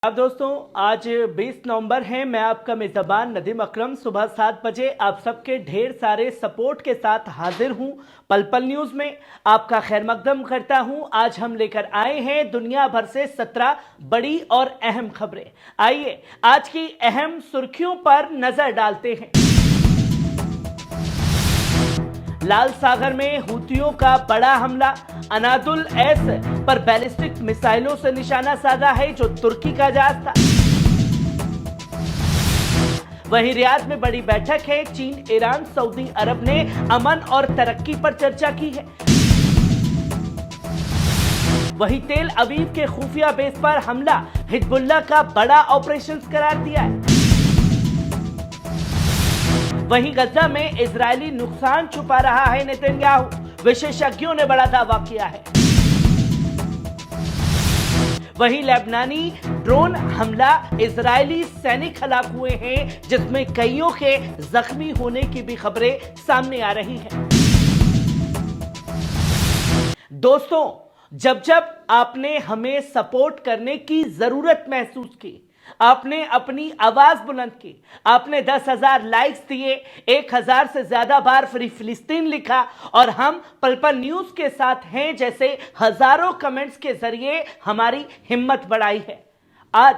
अब दोस्तों आज 20 नवंबर है। मैं आपका मेजबान नदीम अकरम सुबह 7 बजे आप सबके ढेर सारे सपोर्ट के साथ हाजिर हूं पल पल न्यूज में। आपका खैर मकदम करता हूं। आज हम लेकर आए हैं दुनिया भर से 17 बड़ी और अहम खबरें। आइए आज की अहम सुर्खियों पर नजर डालते हैं। लाल सागर में हूतियों का बड़ा हमला। अनादुल एस पर बैलिस्टिक मिसाइलों से निशाना साधा है जो तुर्की का जहाज था। वहीं रियाद में बड़ी बैठक है। चीन, ईरान, सऊदी अरब ने अमन और तरक्की पर चर्चा की है। वहीं तेल अवीव के खुफिया बेस पर हमला हिजबुल्लाह का बड़ा ऑपरेशन करार दिया है। वहीं गजा में इजरायली नुकसान छुपा रहा है नेतन्याहू, विशेषज्ञों ने बड़ा दावा किया है। वहीं लेबनानी ड्रोन हमला, इजरायली सैनिक हलाक हुए हैं जिसमें कईयों के जख्मी होने की भी खबरें सामने आ रही हैं। दोस्तों, जब जब आपने हमें सपोर्ट करने की जरूरत महसूस की, आपने अपनी आवाज बुलंद की, आपने 10,000 लाइक्स दिए, 1,000 से ज्यादा बार फ्री फिलिस्तीन लिखा और हम पल पल न्यूज के साथ हैं जैसे हजारों कमेंट्स के जरिए हमारी हिम्मत बढ़ाई है। आज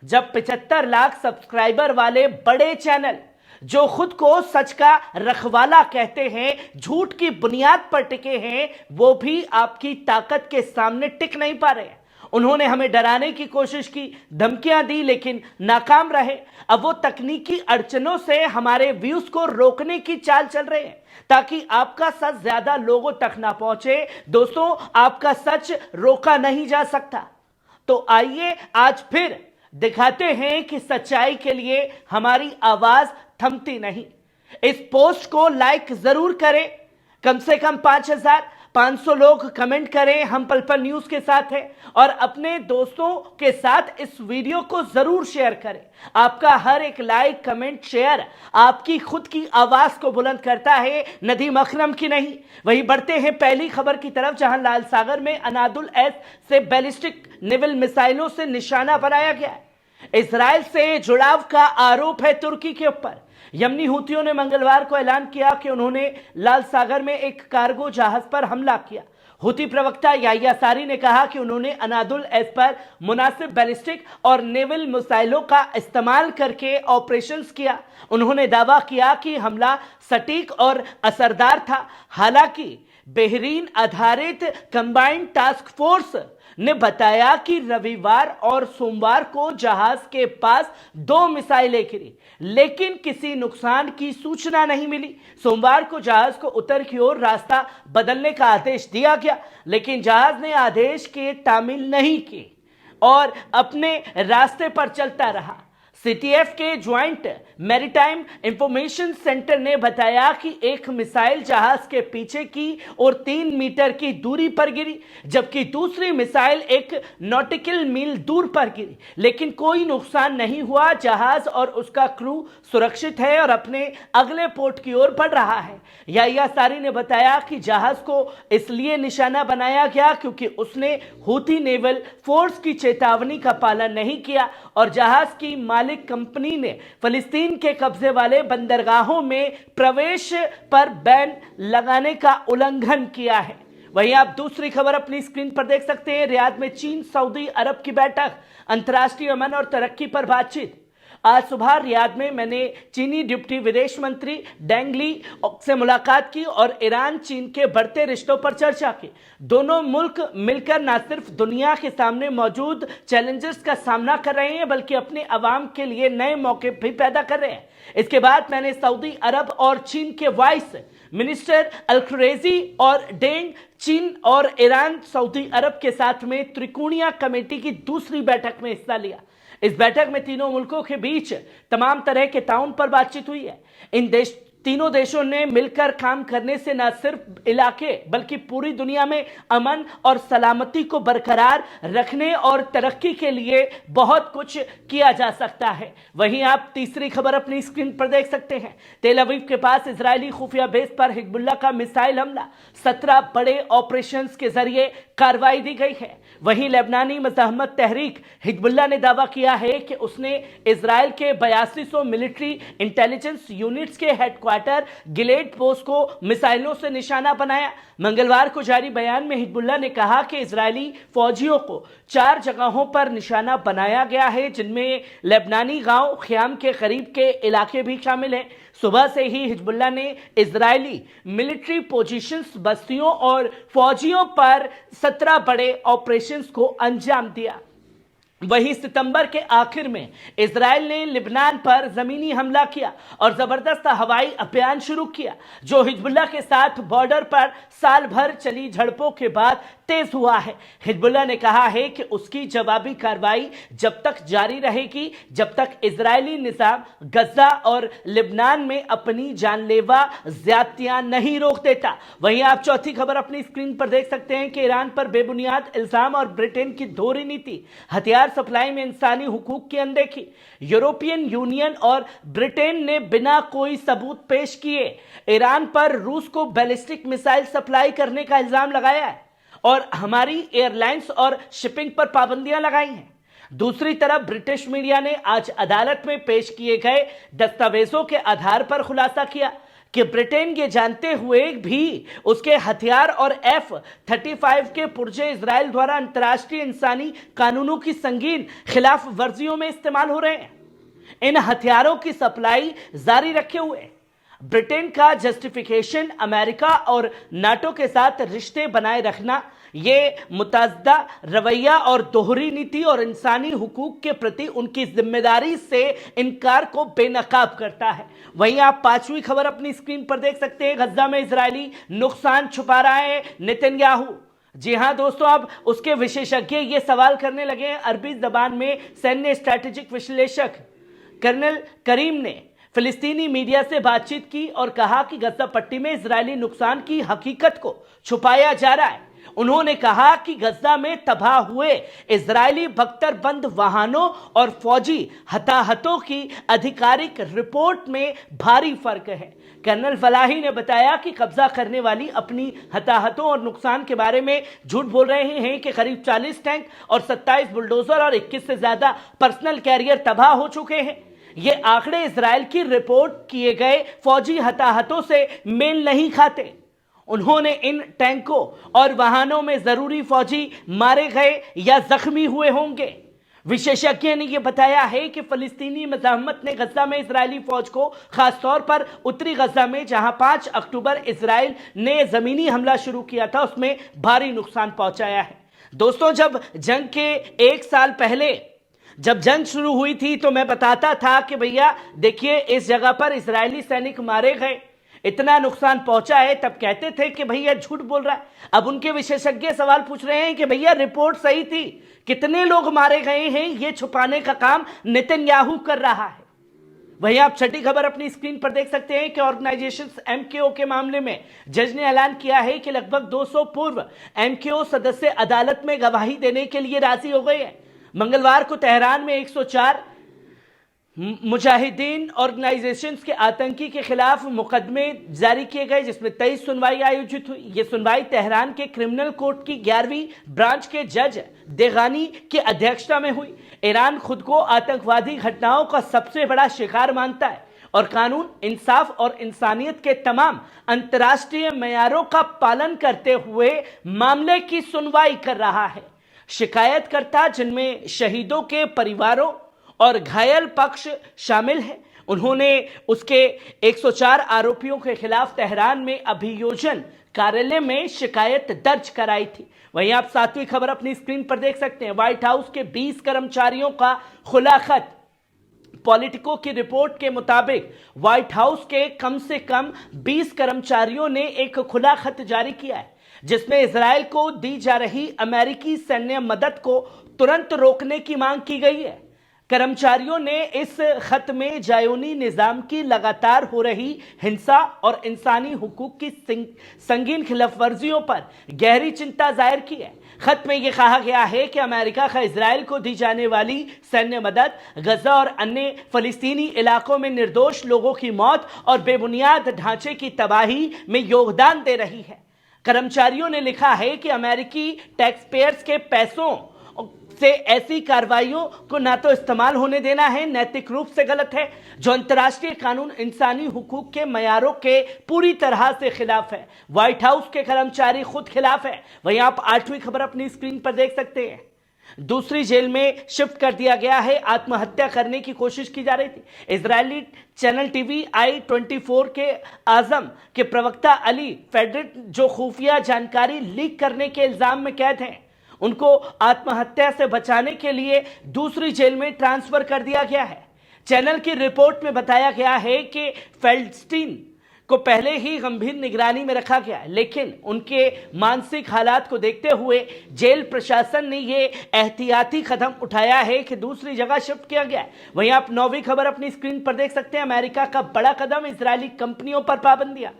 जब 75 लाख सब्सक्राइबर वाले बड़े चैनल जो खुद को सच का रखवाला कहते हैं, झूठ की बुनियाद पर टिके हैं, वो भी आपकी ताकत के सामने टिक नहीं पा रहे। उन्होंने हमें डराने की कोशिश की, धमकियां दी, लेकिन नाकाम रहे। अब वो तकनीकी अड़चनों से हमारे व्यूज को रोकने की चाल चल रहे हैं ताकि आपका सच ज्यादा लोगों तक ना पहुंचे। दोस्तों, आपका सच रोका नहीं जा सकता। तो आइए आज फिर दिखाते हैं कि सच्चाई के लिए हमारी आवाज थमती नहीं। इस पोस्ट को लाइक जरूर करें, कम से कम 5,500 लोग कमेंट करें, हम पल पल न्यूज के साथ हैं, और अपने दोस्तों के साथ इस वीडियो को जरूर शेयर करें। आपका हर एक लाइक, कमेंट, शेयर आपकी खुद की आवाज को बुलंद करता है, नदीम अकरम की नहीं। वही बढ़ते हैं पहली खबर की तरफ, जहां लाल सागर में अनादुल एस से बैलिस्टिक नेवल मिसाइलों से निशाना बनाया गया है। इजराइल से जुड़ाव का आरोप है तुर्की के ऊपर। यमनी हूतियों ने मंगलवार को ऐलान किया कि उन्होंने लाल सागर में एक कार्गो जहाज पर हमला किया। हूती प्रवक्ता याह्या सारी ने कहा कि उन्होंने अनादुल एस पर मुनासिब बैलिस्टिक और नेवल मिसाइलों का इस्तेमाल करके ऑपरेशंस किया। उन्होंने दावा किया कि हमला सटीक और असरदार था। हालांकि बहरीन आधारित कंबाइंड टास्क फोर्स ने बताया कि रविवार और सोमवार को जहाज के पास 2 मिसाइलें गिरी, लेकिन किसी नुकसान की सूचना नहीं मिली। सोमवार को जहाज को उत्तर की ओर रास्ता बदलने का आदेश दिया गया, लेकिन जहाज ने आदेश के तामील नहीं की और अपने रास्ते पर चलता रहा। सीटीएफ के ज्वाइंट मैरीटाइम इंफॉर्मेशन सेंटर ने बताया कि एक मिसाइल जहाज के पीछे की और 3 मीटर की दूरी पर गिरी, जबकि दूसरी मिसाइल एक नॉटिकल मील दूर पर गिरी, लेकिन कोई नुकसान नहीं हुआ। जहाज और उसका क्रू सुरक्षित है और अपने अगले पोर्ट की ओर बढ़ रहा है। याह्या सारी ने बताया कि जहाज को इसलिए निशाना बनाया गया क्योंकि उसने हूती नेवल फोर्स की चेतावनी का पालन नहीं किया और जहाज की मालिक कंपनी ने फिलिस्तीन के कब्जे वाले बंदरगाहों में प्रवेश पर बैन लगाने का उल्लंघन किया है। वहीं आप दूसरी खबर अपनी स्क्रीन पर देख सकते हैं। रियाद में चीन सऊदी अरब की बैठक, अंतर्राष्ट्रीय अमन और तरक्की पर बातचीत। आज सुबह रियाद में मैंने चीनी डिप्टी विदेश मंत्री डेंग ली से मुलाकात की और ईरान चीन के बढ़ते रिश्तों पर चर्चा की। दोनों मुल्क मिलकर न सिर्फ दुनिया के सामने मौजूद चैलेंजेस का सामना कर रहे हैं बल्कि अपने अवाम के लिए नए मौके भी पैदा कर रहे हैं। इसके बाद मैंने सऊदी अरब और चीन के वाइस मिनिस्टर अल-खुरैशी और डेंग चीन और ईरान सऊदी अरब के साथ में त्रिकोणीय कमेटी की दूसरी बैठक में हिस्सा लिया। इस बैठक में तीनों मुल्कों के बीच तमाम तरह के ताउन पर बातचीत हुई है। इन तीनों देशों ने मिलकर काम करने से न सिर्फ इलाके बल्कि पूरी दुनिया में अमन और सलामती को बरकरार रखने और तरक्की के लिए बहुत कुछ किया जा सकता है। वहीं आप तीसरी खबर अपनी स्क्रीन पर देख सकते हैं। तेल अवीव के पास इजरायली खुफिया बेस पर हिजबुल्लाह का मिसाइल हमला, 17 बड़े ऑपरेशंस के जरिए कार्रवाई दी गई है। वहीं लेबनानी मज़ाहमत तहरीक हिजबुल्लाह ने दावा किया है कि उसने इजराइल के 8200 मिलिट्री इंटेलिजेंस यूनिट्स के हेडक्वार्टर गिलेड पोस्ट को मिसाइलों से निशाना बनाया। मंगलवार को जारी बयान में हिजबुल्लाह ने कहा कि इजरायली फौजियों को 4 जगहों पर निशाना बनाया गया है, जिनमें लेबनानी गांव ख्याम के करीब के इलाके भी शामिल हैं। सुबह से ही हिजबुल्लाह ने इजरायली मिलिट्री पोजीशंस, बस्तियों और फौजियों पर 17 बड़े ऑपरेशंस को अंजाम दिया। वहीं सितंबर के आखिर में इजराइल ने लिबनान पर जमीनी हमला किया और जबरदस्त हवाई अभियान शुरू किया, जो हिजबुल्लाह के साथ बॉर्डर पर साल भर चली झड़पों के बाद तेज हुआ है। हिजबुल्लाह ने कहा है कि उसकी जवाबी कार्रवाई जब तक जारी रहेगी जब तक इजरायली निजाम गजा और लिबनान में अपनी जानलेवा ज्यादतियां नहीं रोक देता। वहीं आप चौथी खबर अपनी स्क्रीन पर देख सकते हैं कि ईरान पर बेबुनियाद इल्जाम और ब्रिटेन की दोहरी नीति, हथियार सप्लाई में इंसानी हुकूक की अनदेखी। यूरोपियन यूनियन और ब्रिटेन ने बिना कोई सबूत पेश किए ईरान पर रूस को बैलिस्टिक मिसाइल सप्लाई करने का इल्जाम लगाया है और हमारी एयरलाइंस और शिपिंग पर पाबंदियां लगाई हैं। दूसरी तरफ ब्रिटिश मीडिया ने आज अदालत में पेश किए गए दस्तावेजों के आधार पर खुलासा किया कि ब्रिटेन ये जानते हुए भी उसके हथियार और F-35 के पुर्जे इजराइल द्वारा अंतर्राष्ट्रीय इंसानी कानूनों की संगीन खिलाफ वर्जियों में इस्तेमाल हो रहे हैं। इन हथियारों की सप्लाई जारी रखे हुए ब्रिटेन का जस्टिफिकेशन अमेरिका और नाटो के साथ रिश्ते बनाए रखना, ये मुतअद्दा रवैया और दोहरी नीति और इंसानी हुकूक के प्रति उनकी जिम्मेदारी से इनकार को बेनकाब करता है। वहीं आप पांचवी खबर अपनी स्क्रीन पर देख सकते हैं। गजा में इजरायली नुकसान छुपा रहा है नेतन्याहू। जी हां दोस्तों, अब उसके विशेषज्ञ ये सवाल करने लगे हैं। अरबी जबान में सैन्य स्ट्रैटेजिक विश्लेषक कर्नल करीम ने फिलिस्तीनी मीडिया से बातचीत की और कहा कि गजा पट्टी में इजरायली नुकसान की हकीकत को छुपाया जा रहा है। उन्होंने कहा कि गजा में तबाह हुए इजरायली बख्तरबंद वाहनों और फौजी हताहतों की आधिकारिक रिपोर्ट में भारी फर्क है। कर्नल फलाही ने बताया कि कब्जा करने वाली अपनी हताहतों और नुकसान के बारे में झूठ बोल रहे हैं कि करीब 40 टैंक और 27 बुलडोजर और 21 से ज्यादा पर्सनल कैरियर तबाह हो चुके हैं। ये आंकड़े इजराइल की रिपोर्ट किए गए फौजी हताहतों से मेल नहीं खाते। उन्होंने इन टैंकों और वाहनों में जरूरी फौजी मारे गए या जख्मी हुए होंगे। विशेषज्ञ ने यह बताया है कि फलस्तीनी मज़ाहमत ने गजा में इजरायली फौज को खासतौर पर उत्तरी गजा में, जहां 5 अक्टूबर इजराइल ने जमीनी हमला शुरू किया था, उसमें भारी नुकसान पहुंचाया है। दोस्तों, जब जंग के 1 साल पहले जब जंग शुरू हुई थी तो मैं बताता था कि भैया देखिए इस जगह पर इजरायली सैनिक मारे गए, इतना नुकसान पहुंचा है, तब कहते थे कि भैया झूठ बोल रहा है। अब उनके विशेषज्ञ सवाल पूछ रहे हैं कि भैया रिपोर्ट सही थी, कितने लोग मारे गए हैं, ये छुपाने का काम नेतन्याहू कर रहा है। वहीं आप छठी खबर अपनी स्क्रीन पर देख सकते हैं कि ऑर्गेनाइजेशन MKO के मामले में जज ने ऐलान किया है कि लगभग 200 पूर्व MKO सदस्य अदालत में गवाही देने के लिए राजी हो गए हैं। मंगलवार को तेहरान में 104 मुजाहिदीन ऑर्गेनाइजेशंस के आतंकी के खिलाफ मुकदमे जारी किए गए, जिसमें 23 सुनवाई आयोजित हुई। ये सुनवाई तेहरान के क्रिमिनल कोर्ट की 11वीं ब्रांच के जज देगानी की अध्यक्षता में हुई। ईरान खुद को आतंकवादी घटनाओं का सबसे बड़ा शिकार मानता है और कानून, इंसाफ और इंसानियत के तमाम अंतर्राष्ट्रीय मेयारों का पालन करते हुए मामले की सुनवाई कर रहा है। शिकायतकर्ता, जिनमें शहीदों के परिवारों और घायल पक्ष शामिल हैं, उन्होंने उसके 104 आरोपियों के खिलाफ तेहरान में अभियोजन कार्यालय में शिकायत दर्ज कराई थी। वहीं आप 7वीं खबर अपनी स्क्रीन पर देख सकते हैं। व्हाइट हाउस के 20 कर्मचारियों का खुला खत। पॉलिटिको की रिपोर्ट के मुताबिक व्हाइट हाउस के कम से कम 20 कर्मचारियों ने एक खुला खत जारी किया है, जिसमें इजराइल को दी जा रही अमेरिकी सैन्य मदद को तुरंत रोकने की मांग की गई है। कर्मचारियों ने इस खत में जायोनी निजाम की लगातार हो रही हिंसा और इंसानी हुकूक की संगीन खिलाफवर्जियों पर गहरी चिंता जाहिर की है। खत में यह कहा गया है कि अमेरिका का इजराइल को दी जाने वाली सैन्य मदद गजा और अन्य फलस्तीनी इलाकों में निर्दोष लोगों की मौत और बेबुनियाद ढांचे की तबाही में योगदान दे रही है। कर्मचारियों ने लिखा है कि अमेरिकी टैक्स पेयर्स के पैसों से ऐसी कार्रवाइयों को ना तो इस्तेमाल होने देना है, नैतिक रूप से गलत है, जो अंतर्राष्ट्रीय कानून इंसानी हुकूक के मयारों के पूरी तरह से खिलाफ है। व्हाइट हाउस के कर्मचारी खुद खिलाफ है। वहीं आप 8वीं खबर अपनी स्क्रीन पर देख सकते हैं। दूसरी जेल में शिफ्ट कर दिया गया है। आत्महत्या करने की कोशिश की जा रही थी। इजरायली चैनल टीवी I-24 के आजम के प्रवक्ता अली फेडरिट, जो खुफिया जानकारी लीक करने के इल्जाम में कैद हैं, उनको आत्महत्या से बचाने के लिए दूसरी जेल में ट्रांसफर कर दिया गया है। चैनल की रिपोर्ट में बताया गया है कि फेल्डस्टीन को पहले ही गंभीर निगरानी में रखा गया है, लेकिन उनके मानसिक हालात को देखते हुए जेल प्रशासन ने यह एहतियाती कदम उठाया है कि दूसरी जगह शिफ्ट किया गया है। वहीं आप 9वीं खबर अपनी स्क्रीन पर देख सकते हैं। अमेरिका का बड़ा कदम, इजरायली कंपनियों पर पाबंदियां।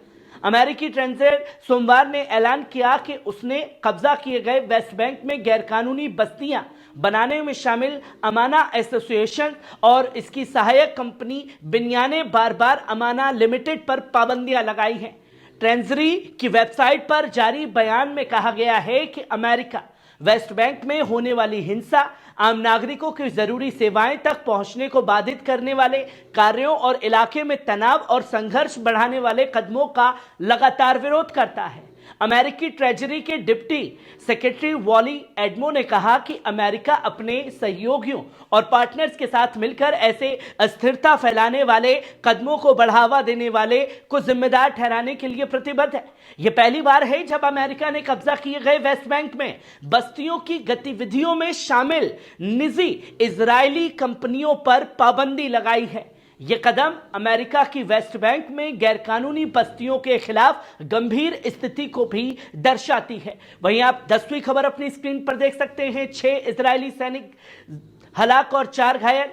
अमेरिकी ट्रेंजर सोमवार ने ऐलान किया कि उसने कब्जा किए गए वेस्ट बैंक में गैरकानूनी बस्तियां बनाने में शामिल अमाना एसोसिएशन और इसकी सहायक कंपनी बिन्याने बार बार अमाना लिमिटेड पर पाबंदियां लगाई हैं। ट्रेजरी की वेबसाइट पर जारी बयान में कहा गया है कि अमेरिका वेस्ट बैंक में होने वाली हिंसा, आम नागरिकों की जरूरी सेवाएं तक पहुंचने को बाधित करने वाले कार्यों और इलाके में तनाव और संघर्ष बढ़ाने वाले कदमों का लगातार विरोध करता है। अमेरिकी ट्रेजरी के डिप्टी सेक्रेटरी वॉली एडमो ने कहा कि अमेरिका अपने सहयोगियों और पार्टनर्स के साथ मिलकर ऐसे अस्थिरता फैलाने वाले कदमों को बढ़ावा देने वाले को जिम्मेदार ठहराने के लिए प्रतिबद्ध है। यह पहली बार है जब अमेरिका ने कब्जा किए गए वेस्ट बैंक में बस्तियों की गतिविधियों में शामिल निजी इजरायली कंपनियों पर पाबंदी लगाई है। यह कदम अमेरिका की वेस्ट बैंक में गैरकानूनी बस्तियों के खिलाफ गंभीर स्थिति को भी दर्शाती है। वहीं आप 10वीं खबर अपनी स्क्रीन पर देख सकते हैं। 6 इजरायली सैनिक हलाक और 4 घायल।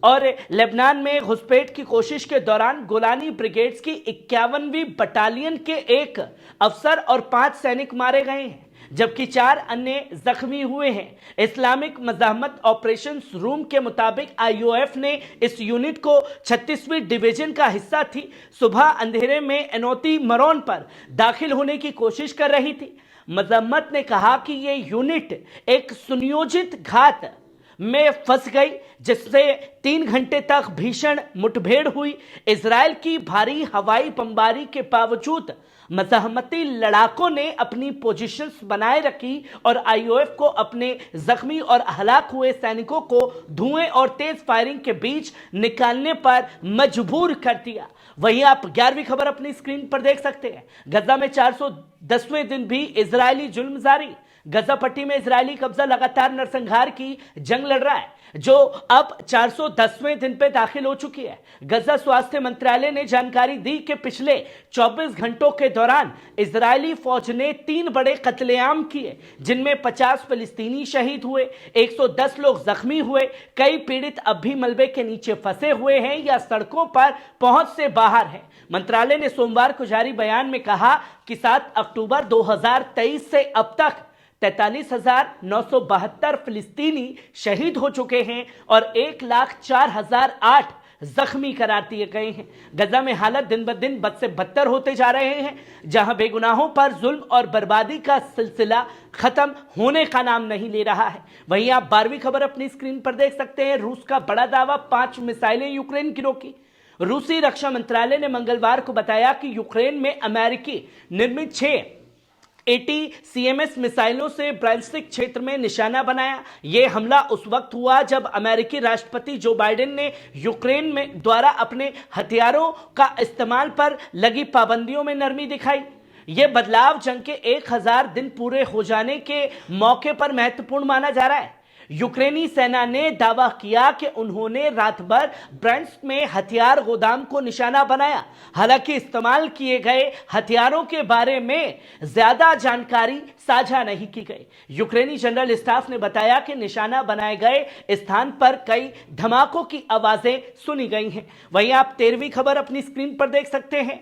और लेबनान में घुसपैठ की कोशिश के दौरान गोलानी ब्रिगेड्स की 51वीं बटालियन के एक अफसर और 5 सैनिक मारे गए हैं, जबकि 4 अन्य जख्मी हुए हैं। इस्लामिक मज़ाहमत ऑपरेशंस रूम के मुताबिक IOF ने इस यूनिट को 36वीं डिवीजन का हिस्सा थी, सुबह अंधेरे में एनोती मरोन पर दाखिल होने की कोशिश कर रही थी। मज़ाहमत ने कहा कि यह यूनिट एक सुनियोजित घात में फंस गई, जिससे 3 घंटे तक भीषण मुठभेड़ हुई। इजराइल की भारी हवाई बमबारी के बावजूद मज़ाहमती लड़ाकों ने अपनी पोजीशंस बनाए रखी और IOF को अपने जख्मी और हलाक हुए सैनिकों को धुएं और तेज फायरिंग के बीच निकालने पर मजबूर कर दिया। वहीं आप 11वीं खबर अपनी स्क्रीन पर देख सकते हैं। गजा में 410वें दिन भी इजरायली जुल्म जारी। गजा पट्टी में इजरायली कब्जा लगातार नरसंहार की जंग लड़ रहा है, जो अब 410वें दिन पे दाखिल हो चुकी है। गजा स्वास्थ्य मंत्रालय ने जानकारी दी कि पिछले 24 घंटों के दौरान इजरायली फौज ने 3 बड़े कत्लेआम किए, जिनमें 50 फिलिस्तीनी शहीद हुए, 110 लोग जख्मी हुए। कई पीड़ित अब भी मलबे के नीचे फंसे हुए हैं या सड़कों पर पहुंच से बाहर हैं। मंत्रालय ने सोमवार को जारी बयान में कहा कि 7 अक्टूबर 2023 से अब तक 43,972 फिलिस्तीनी शहीद हो चुके हैं और 1,04,008 जख्मी करार दिए गए हैं। गजा में हालत दिन ब दिन बद से बदतर होते जा रहे हैं, जहां बेगुनाहों पर जुल्म और बर्बादी का सिलसिला खत्म होने का नाम नहीं ले रहा है। वहीं आप 12वीं खबर अपनी स्क्रीन पर देख सकते हैं। रूस का बड़ा दावा, 5 मिसाइलें यूक्रेन की रोकी। रूसी रक्षा मंत्रालय ने मंगलवार को बताया कि यूक्रेन में अमेरिकी निर्मित 6 ATACMS मिसाइलों से ब्रांस्टिक क्षेत्र में निशाना बनाया। यह हमला उस वक्त हुआ जब अमेरिकी राष्ट्रपति जो बाइडेन ने यूक्रेन में द्वारा अपने हथियारों का इस्तेमाल पर लगी पाबंदियों में नरमी दिखाई। यह बदलाव जंग के 1000 दिन पूरे हो जाने के मौके पर महत्वपूर्ण माना जा रहा है। यूक्रेनी सेना ने दावा किया कि उन्होंने रात भर ब्रैंस्क में हथियार गोदाम को निशाना बनाया। हालांकि इस्तेमाल किए गए हथियारों के बारे में ज्यादा जानकारी साझा नहीं की गई। यूक्रेनी जनरल स्टाफ ने बताया कि निशाना बनाए गए स्थान पर कई धमाकों की आवाजें सुनी गई हैं। वहीं आप 13वीं खबर अपनी स्क्रीन पर देख सकते हैं।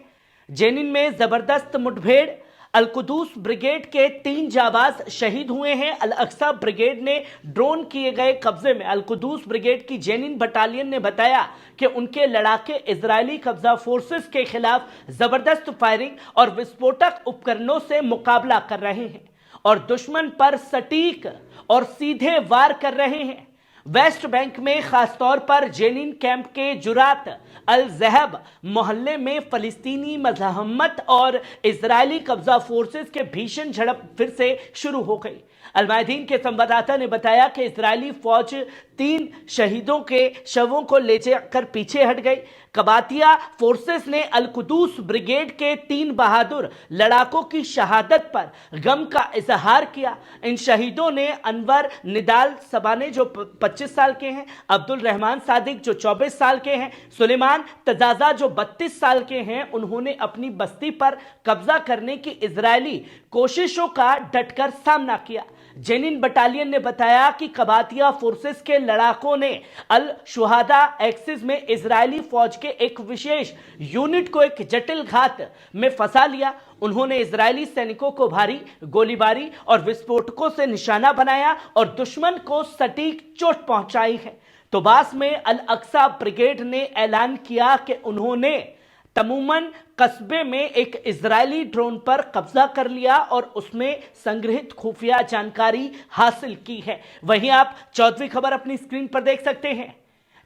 जेनिन में जबरदस्त मुठभेड़, अल-कुदूस ब्रिगेड के 3 जाबाज शहीद हुए हैं। अल-अक्सा ब्रिगेड ने ड्रोन किए गए कब्जे में अल-कुदूस ब्रिगेड की जेनिन बटालियन ने बताया कि उनके लड़ाके इजरायली कब्जा फोर्सेस के खिलाफ जबरदस्त फायरिंग और विस्फोटक उपकरणों से मुकाबला कर रहे हैं और दुश्मन पर सटीक और सीधे वार कर रहे हैं। वेस्ट बैंक में खासतौर पर जेनिन कैंप के जुरात अल जहब मोहल्ले में फलिस्तीनी मज़ाहमत और इजरायली कब्जा फोर्सेस के भीषण झड़प फिर से शुरू हो गई। अल-मायदीन के संवाददाता ने बताया कि इजरायली फौज 3 शहीदों के शवों को ले जाकर पीछे हट गई। कबातिया फोर्सेस ने अल-कुदूस ब्रिगेड के 3 बहादुर लड़ाकों की शहादत पर गम का इजहार किया। इन शहीदों ने अनवर निदाल सबाने जो 25 साल के हैं, अब्दुल रहमान सादिक जो 24 साल के हैं, सुलेमान तजाजा जो 32 साल के हैं, उन्होंने अपनी बस्ती पर कब्जा करने की इजरायली कोशिशों का डटकर सामना किया। जेनिन बटालियन ने बताया कि कबातिया फोर्सेस के लड़ाकों ने अल शुहादा एक्सिस में इजरायली फौज के एक विशेष यूनिट को एक जटिल घात में फंसा लिया। उन्होंने इजरायली सैनिकों को भारी गोलीबारी और विस्फोटकों से निशाना बनाया और दुश्मन को सटीक चोट पहुंचाई है। तोबास में अल अक्सा ब्रिगेड ने ऐलान किया कि उन्होंने तमूमन कस्बे में एक इजरायली ड्रोन पर कब्जा कर लिया और उसमें संग्रहित खुफिया जानकारी हासिल की है। वहीं आप 14वीं खबर अपनी स्क्रीन पर देख सकते हैं।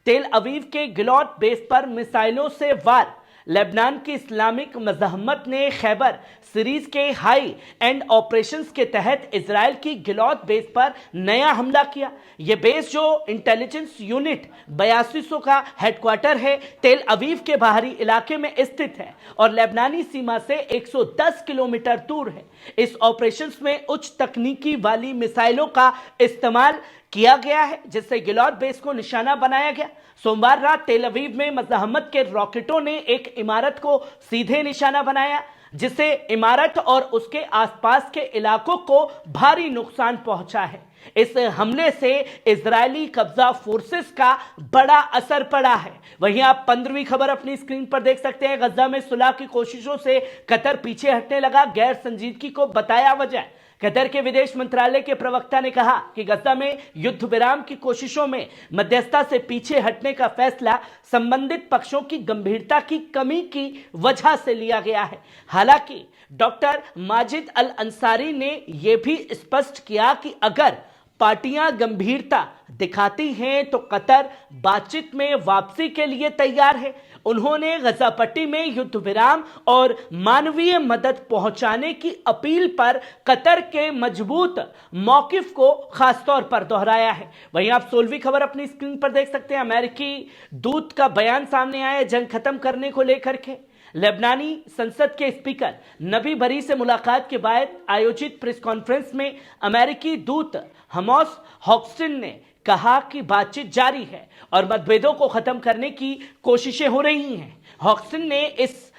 तेल अवीव के गिलॉट बेस पर मिसाइलों से वार। लेबनान की इस्लामिक मज़ाहमत ने खैबर सीरीज के हाई एंड ऑपरेशंस के तहत इजराइल की गिलॉट बेस पर नया हमला किया। यह बेस जो इंटेलिजेंस यूनिट 8200 का हेडक्वार्टर है, तेल अवीव के बाहरी इलाके में स्थित है और लेबनानी सीमा से 110 किलोमीटर दूर है। इस ऑपरेशंस में उच्च तकनीकी वाली मिसाइलों का इस्तेमाल किया गया है, जिससे गिलॉट बेस को निशाना बनाया गया। सोमवार रात तेल अवीव में मज़ाहमत के रॉकेटों ने एक इमारत को सीधे निशाना बनाया, जिससे इमारत और उसके आसपास के इलाकों को भारी नुकसान पहुंचा है। इस हमले से इजरायली कब्जा फोर्सेस का बड़ा असर पड़ा है। वहीं आप 15वीं खबर अपनी स्क्रीन पर देख सकते हैं। गजा में सुलह की कोशिशों से कतर पीछे हटने लगा, गैर संजीदगी को बताया वजह। कतर के विदेश मंत्रालय के प्रवक्ता ने कहा कि गजा में युद्ध विराम की कोशिशों में मध्यस्थता से पीछे हटने का फैसला संबंधित पक्षों की गंभीरता की कमी की वजह से लिया गया है। हालांकि डॉक्टर माजिद अल अंसारी ने यह भी स्पष्ट किया कि अगर पार्टियां गंभीरता दिखाती हैं तो कतर बातचीत में वापसी के लिए तैयार है। उन्होंने गजा पट्टी में युद्ध विराम और मानवीय मदद पहुंचाने की अपील पर कतर के मजबूत मौकिफ को खासतौर पर दोहराया है। वहीं आप 16वीं खबर अपनी स्क्रीन पर देख सकते हैं। अमेरिकी दूत का बयान सामने आया जंग खत्म करने को लेकर के। लेबनानी संसद के स्पीकर नबी बरी से मुलाकात के बाद आयोजित प्रेस कॉन्फ्रेंस में अमेरिकी दूत हमॉस हॉक्स्टिन ने कहा कि बातचीत जारी है और मतभेदों को खत्म करने की कोशिशें हो रही हैं। हॉक्स्टिन ने इस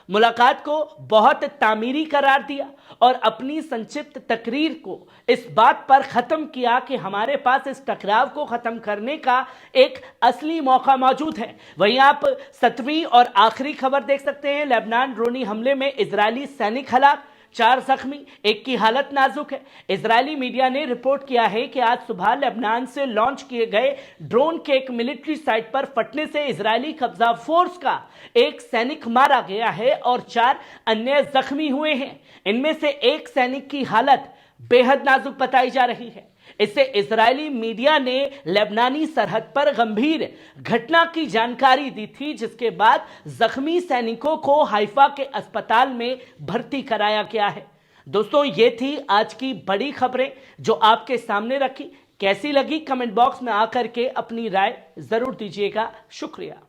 मुलाकात को बहुत तामीरी करार दिया और अपनी संक्षिप्त तकरीर को इस बात पर खत्म किया कि हमारे पास इस टकराव को खत्म करने का एक असली मौका मौजूद है। वहीं आप 7वीं और आखिरी खबर देख सकते हैं। लेबनान ड्रोनी हमले में इजरायली सैनिक हलाक, 4 जख्मी, एक की हालत नाजुक है। इजरायली मीडिया ने रिपोर्ट किया है कि आज सुबह लेबनान से लॉन्च किए गए ड्रोन के एक मिलिट्री साइट पर फटने से इजरायली कब्जा फोर्स का एक सैनिक मारा गया है और 4 अन्य जख्मी हुए हैं। इनमें से एक सैनिक की हालत बेहद नाजुक बताई जा रही है। इससे इजरायली मीडिया ने लेबनानी सरहद पर गंभीर घटना की जानकारी दी थी, जिसके बाद जख्मी सैनिकों को हाइफा के अस्पताल में भर्ती कराया गया है। दोस्तों, ये थी आज की बड़ी खबरें जो आपके सामने रखी। कैसी लगी कमेंट बॉक्स में आकर के अपनी राय जरूर दीजिएगा। शुक्रिया।